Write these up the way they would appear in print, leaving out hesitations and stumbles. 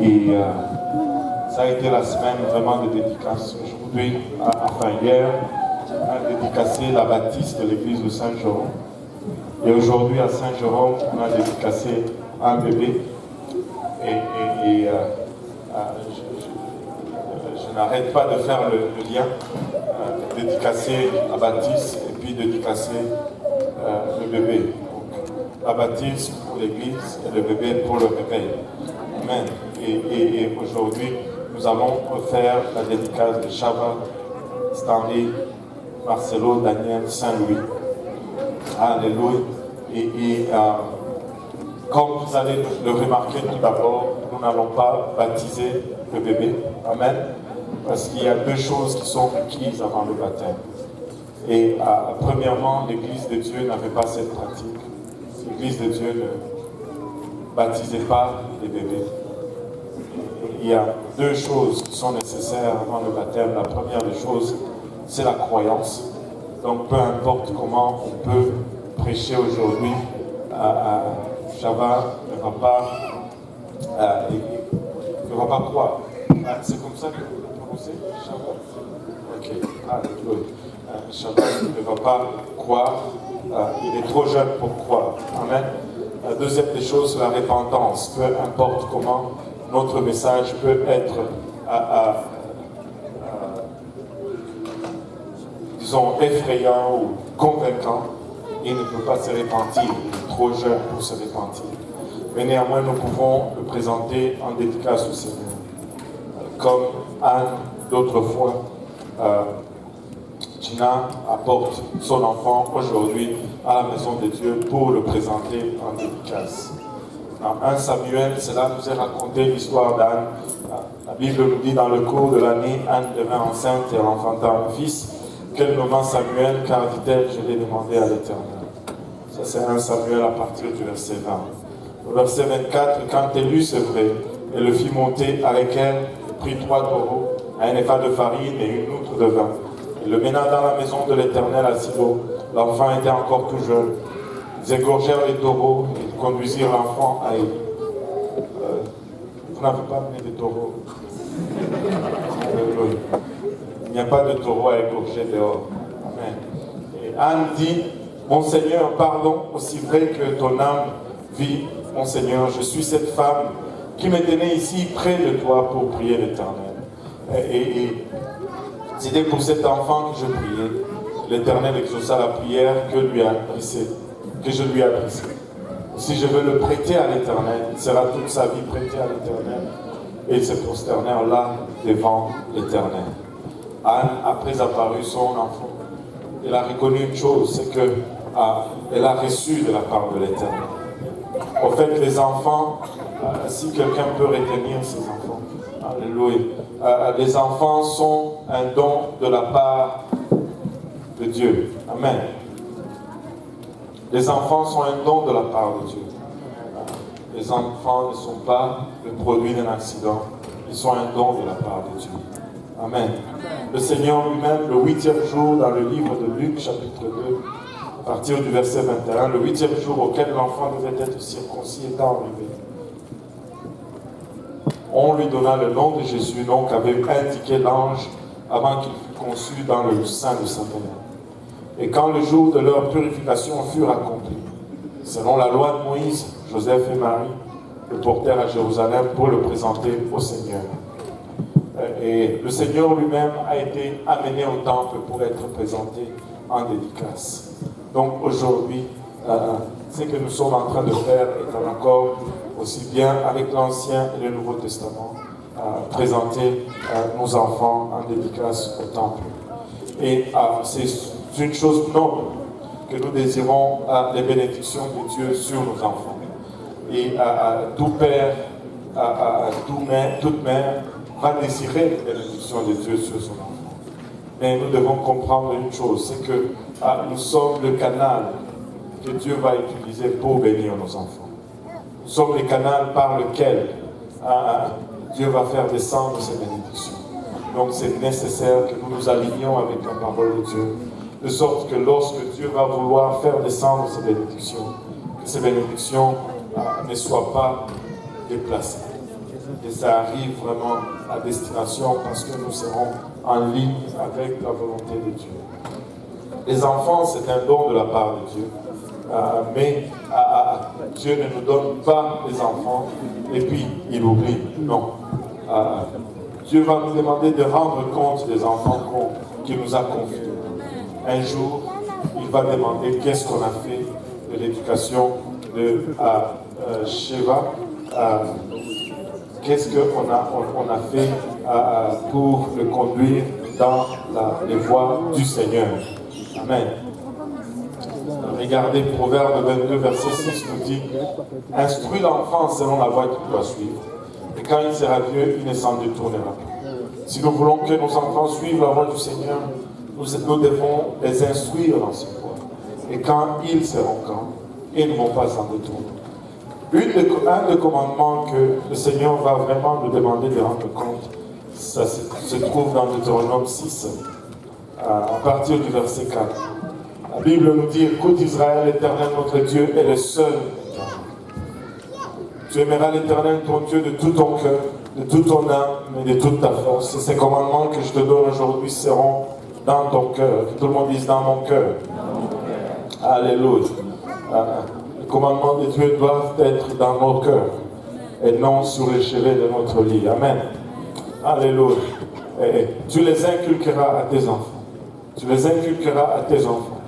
Et ça a été la semaine vraiment de dédicace. Aujourd'hui, enfin hier, on a dédicacé la baptiste de l'église de Saint-Jérôme. Et aujourd'hui, à Saint-Jérôme, on a dédicacé un bébé. Je n'arrête pas de faire le lien, dédicacer la baptiste et puis dédicacer le bébé. Donc, la baptiste pour l'église et le bébé pour le réveil. Amen. Et aujourd'hui, nous allons faire la dédicace de Chava, Stanley, Marcelo, Daniel, Saint-Louis. Alléluia. Comme vous allez le remarquer tout d'abord, nous n'allons pas baptiser le bébé. Amen. Parce qu'il y a deux choses qui sont requises avant le baptême. Et premièrement, l'Église de Dieu n'avait pas cette pratique. L'Église de Dieu ne baptisait pas les bébés. Il y a deux choses qui sont nécessaires avant le baptême. La première des choses, c'est la croyance. Donc peu importe comment on peut prêcher aujourd'hui, Chava ne va pas croire. C'est comme ça que vous le prononcez, Chava? Ok. Chava ne va pas croire. Il est trop jeune pour croire. Amen. La deuxième des choses, c'est la repentance. Peu importe comment notre message peut être, disons, effrayant ou convaincant, il ne peut pas se repentir. Il est trop jeune pour se repentir. Mais néanmoins, nous pouvons le présenter en dédicace au Seigneur. Comme Anne, d'autres fois, Gina apporte son enfant aujourd'hui à la maison de Dieu pour le présenter en dédicace. Dans 1 Samuel, cela nous est raconté l'histoire d'Anne. La Bible nous dit dans le cours de l'année, Anne devint enceinte et enfanta un fils, qu'elle nomma Samuel, car dit-elle, je l'ai demandé à l'Éternel. Ça c'est 1 Samuel à partir du verset 20. Au verset 24, quand elle eut sevré, elle le fit monter avec elle, prit 3 taureaux, un épha de farine et une outre de vin. Il le mena dans la maison de l'Éternel à Silo. L'enfant était encore tout jeune. Ils égorgèrent les taureaux et conduisirent l'enfant à Élie. Vous n'avez pas amené de taureaux. Il n'y a pas de taureau à égorger dehors. Amen. Et Anne dit, mon Seigneur, pardon, aussi vrai que ton âme vit, mon Seigneur, je suis cette femme qui me tenait ici près de toi pour prier l'Éternel. Et c'était pour cet enfant que je priais. L'Éternel exauça la prière que je lui ai adressée. Si je veux le prêter à l'Éternel, il sera toute sa vie prêté à l'Éternel. Et ils se prosternèrent là devant l'Éternel. Anne, après apparu son enfant, elle a reconnu une chose, c'est qu'elle a reçu de la part de l'Éternel. En fait, les enfants, si quelqu'un peut retenir ses enfants, alléluia, les enfants sont un don de la part de Dieu. Amen. Les enfants sont un don de la part de Dieu. Les enfants ne sont pas le produit d'un accident, ils sont un don de la part de Dieu. Amen. Le Seigneur lui-même, le 8e jour, dans le livre de Luc, chapitre 2, à partir du verset 21, le 8e jour auquel l'enfant devait être circoncis étant arrivé, on lui donna le nom de Jésus, nom qu'avait indiqué l'ange avant qu'il fût conçu dans le sein de sa mère. Et quand le jour de leur purification fut accompli, selon la loi de Moïse, Joseph et Marie le portèrent à Jérusalem pour le présenter au Seigneur. Et le Seigneur lui-même a été amené au temple pour être présenté en dédicace. Donc aujourd'hui, ce que nous sommes en train de faire est en accord aussi bien avec l'Ancien et le Nouveau Testament, présenter nos enfants en dédicace au temple. Et c'est une chose noble que nous désirons les bénédictions de Dieu sur nos enfants. Et tout père, toute mère va désirer les bénédictions de Dieu sur son enfant. Mais nous devons comprendre une chose, c'est que nous sommes le canal que Dieu va utiliser pour bénir nos enfants. Nous sommes le canal par lequel Dieu va faire descendre ses bénédictions. Donc c'est nécessaire que nous nous alignions avec la parole de Dieu, de sorte que lorsque Dieu va vouloir faire descendre ses bénédictions, que ces bénédictions ne soient pas déplacées. que ça arrive vraiment à destination parce que nous serons en ligne avec la volonté de Dieu. Les enfants, c'est un don de la part de Dieu. Mais Dieu ne nous donne pas les enfants et puis il oublie. Non. Dieu va nous demander de rendre compte des enfants qu'il nous a confiés. Un jour, il va demander qu'est-ce qu'on a fait de l'éducation de Sheva. Qu'est-ce qu'on a fait pour le conduire dans les voies du Seigneur. Amen. Regardez, Proverbe 22, verset 6 nous dit « Instruis l'enfant selon la voie qu'il doit suivre, et quand il sera vieux, il ne s'en détournera pas. » Si nous voulons que nos enfants suivent la voie du Seigneur, nous devons les instruire dans ce voie. Et quand ils seront grands, ils ne vont pas s'en détourner. Un des commandements que le Seigneur va vraiment nous demander de rendre compte, ça se trouve dans Deutéronome 6, à partir du verset 4. La Bible nous dit, écoute Israël, l'Éternel notre Dieu est le seul. Tu aimeras l'Éternel ton Dieu de tout ton cœur, de toute ton âme et de toute ta force. Et ces commandements que je te donne aujourd'hui seront dans ton cœur. Que tout le monde dise dans mon cœur. Alléluia. Les commandements de Dieu doivent être dans nos cœurs et non sur les chevet de notre lit. Amen. Alléluia. Et tu les inculqueras à tes enfants. Tu les inculqueras à tes enfants.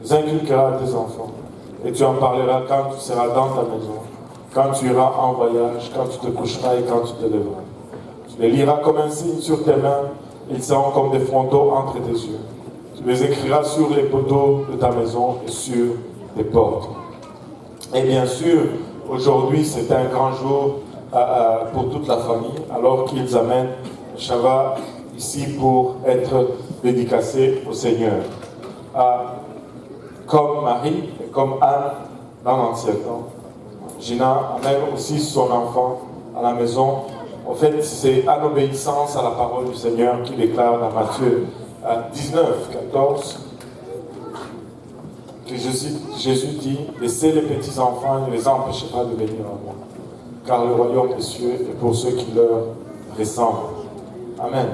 Tu les inculqueras à tes enfants. Et tu en parleras quand tu seras dans ta maison, quand tu iras en voyage, quand tu te coucheras et quand tu te lèveras. Tu les liras comme un signe sur tes mains. Ils seront comme des frontaux entre tes yeux. Tu les écriras sur les poteaux de ta maison et sur tes portes. Et bien sûr, aujourd'hui, c'est un grand jour pour toute la famille, alors qu'ils amènent Shava ici pour être dédicacé au Seigneur. Comme Marie et comme Anne dans l'ancien temps, Gina amène aussi son enfant à la maison. En fait, c'est en obéissance à la parole du Seigneur qui déclare dans Matthieu 19, 14, que Jésus dit, laissez les petits enfants, ne les empêchez pas de venir à moi, car le royaume des cieux est pour ceux qui leur ressemblent. Amen.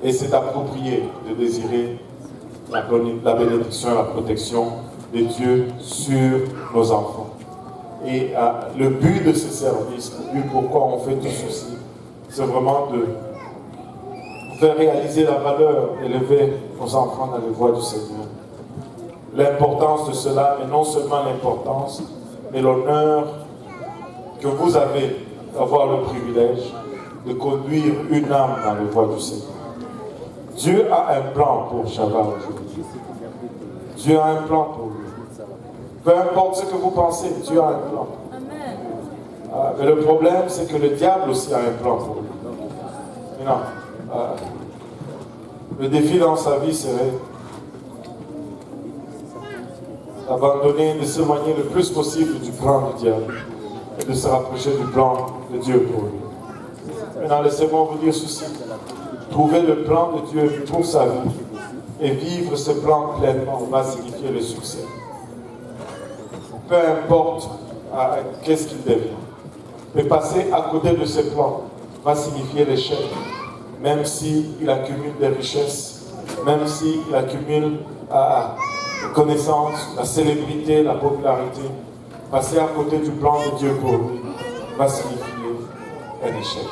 Et c'est approprié de désirer la bénédiction et la protection de Dieu sur nos enfants. Et le but de ce service, le but pourquoi on fait tout ceci, c'est vraiment de faire réaliser la valeur d'élever nos enfants dans les voies du Seigneur. L'importance de cela, et non seulement l'importance, mais l'honneur que vous avez d'avoir le privilège de conduire une âme dans les voies du Seigneur. Dieu a un plan pour Shava aujourd'hui. Dieu a un plan pour lui. Peu importe ce que vous pensez, Dieu a un plan. Mais le problème, c'est que le diable aussi a un plan pour lui. Mais non. Le défi dans sa vie serait d'abandonner, de s'éloigner le plus possible du plan du diable et de se rapprocher du plan de Dieu pour lui. Maintenant, laissez-moi vous dire ceci. Trouver le plan de Dieu pour sa vie et vivre ce plan pleinement va signifier le succès. Peu importe qu'est-ce qu'il devient. Mais passer à côté de ce plan va signifier l'échec. Même s'il accumule des richesses, même s'il accumule les connaissances, la célébrité, la popularité, passer à côté du plan de Dieu pour lui va signifier un échec.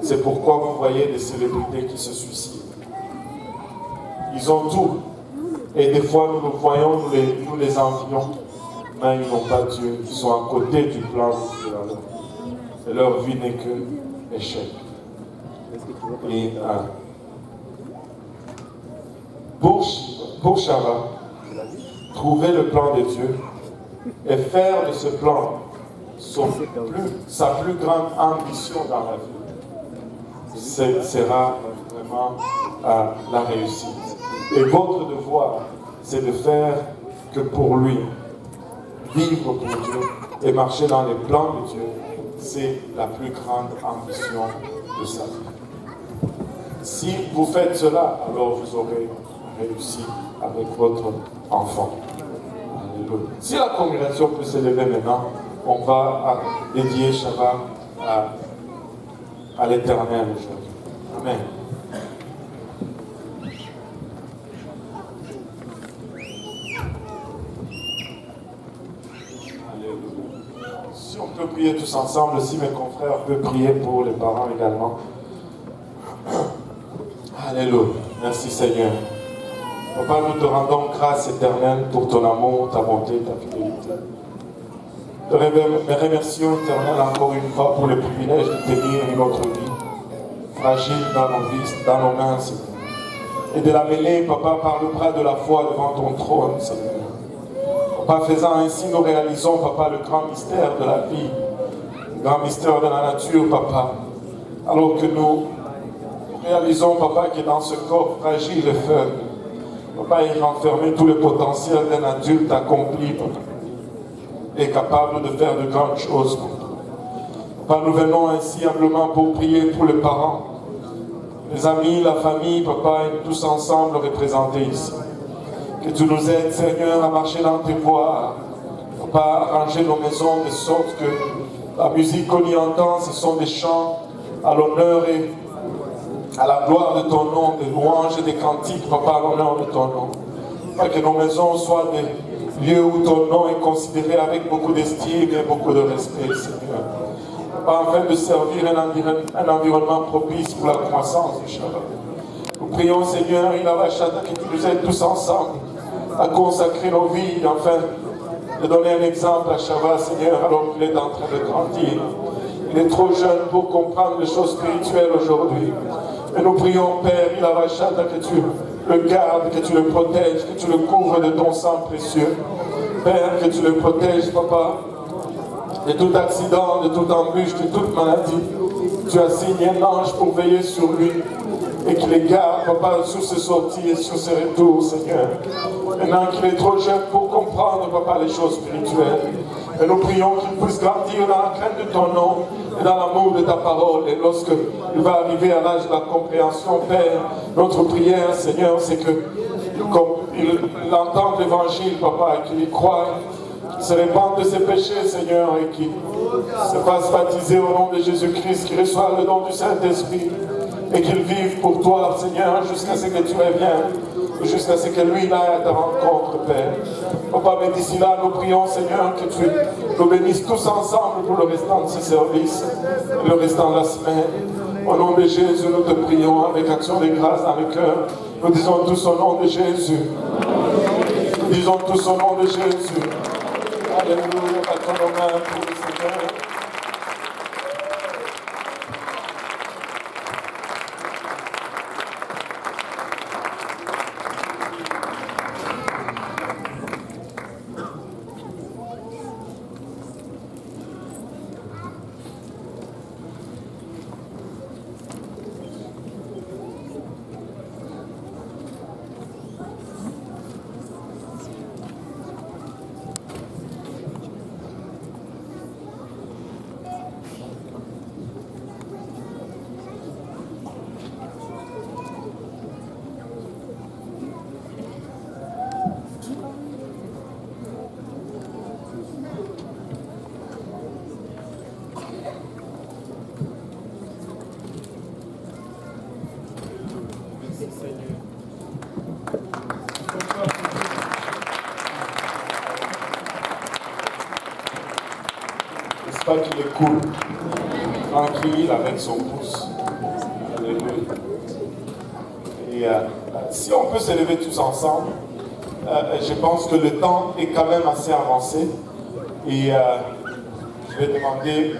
C'est pourquoi vous voyez des célébrités qui se suicident. Ils ont tout. Et des fois, nous le voyons, nous les envions. Mais ils n'ont pas Dieu. Ils sont à côté du plan de Dieu. Et leur vie n'est que échec. Et pour Shava, trouver le plan de Dieu et faire de ce plan sa plus grande ambition dans la vie, sera vraiment la réussite. Et votre devoir, c'est de faire que pour lui, vivre pour Dieu et marcher dans les plans de Dieu, c'est la plus grande ambition de sa vie. Si vous faites cela, alors vous aurez réussi avec votre enfant. Alléluia. Si la congrégation peut s'élever maintenant, on va dédier Shava à l'Éternel aujourd'hui. Amen. Si on peut prier tous ensemble, si mes confrères peuvent prier pour les parents également. Alléluia. Merci Seigneur. Papa, nous te rendons grâce éternelle pour ton amour, ta bonté, ta fidélité. Te remercions éternel encore une fois pour le privilège de tenir notre vie fragile dans nos vies, dans nos mains, Seigneur. Et de la mêler, Papa, par le bras de la foi devant ton trône, Seigneur. Papa, faisant ainsi, nous réalisons, Papa, le grand mystère de la vie, le grand mystère de la nature, Papa. Alors que nous réalisons, Papa, que dans ce corps fragile et faible, Papa, il renfermait tout le potentiel d'un adulte accompli, Papa, et capable de faire de grandes choses. Papa, nous venons ainsi humblement pour prier pour les parents, les amis, la famille, Papa, et tous ensemble représentés ici. Que tu nous aides, Seigneur, à marcher dans tes voies, Papa, à arranger nos maisons de sorte que la musique qu'on y entend, ce sont des chants à l'honneur et à la gloire de ton nom, des louanges et des cantiques, Papa, à l'honneur de ton nom. Papa, que nos maisons soient des lieux où ton nom est considéré avec beaucoup d'estime et beaucoup de respect, Seigneur. Papa, afin de servir un environnement propice pour la croissance du Shabbat. Nous prions, Seigneur, il va chata que tu nous aides tous ensemble à consacrer nos vies, enfin, de donner un exemple à Shabbat, Seigneur, alors qu'il est en train de grandir. Il est trop jeune pour comprendre les choses spirituelles aujourd'hui. Mais nous prions, Père, il va chata que tu le gardes, que tu le protèges, que tu le couvres de ton sang précieux. Père, que tu le protèges, Papa, de tout accident, de toute embûche, de toute maladie. Tu as signé un ange pour veiller sur lui et qu'il les garde, Papa, sur ses sorties et sur ses retours, Seigneur. Maintenant qu'il est trop jeune pour comprendre, Papa, les choses spirituelles. Et nous prions qu'il puisse grandir dans la crainte de ton nom et dans l'amour de ta parole. Et lorsque il va arriver à l'âge de la compréhension, Père, notre prière, Seigneur, c'est que comme il entende l'évangile, Papa, et qu'il y croit, qu'il se répande de ses péchés, Seigneur, et qu'il se fasse baptiser au nom de Jésus-Christ, qu'il reçoive le don du Saint-Esprit, et qu'il vive pour toi, Seigneur, jusqu'à ce que tu reviennes, jusqu'à ce que lui aille à ta rencontre, Père. Papa, mais d'ici là, nous prions, Seigneur, que tu nous bénisses tous ensemble pour le restant de ce service, le restant de la semaine. Au nom de Jésus, nous te prions avec action de grâce dans le cœur. Nous disons tous au nom de Jésus. Nous disons tous au nom de Jésus. Alléluia, battons nos mains pour le Seigneur. N'est-ce pas qu'il est cool, tranquille avec son pouce. Alléluia. Et si on peut se lever tous ensemble, je pense que le temps est quand même assez avancé. Et je vais demander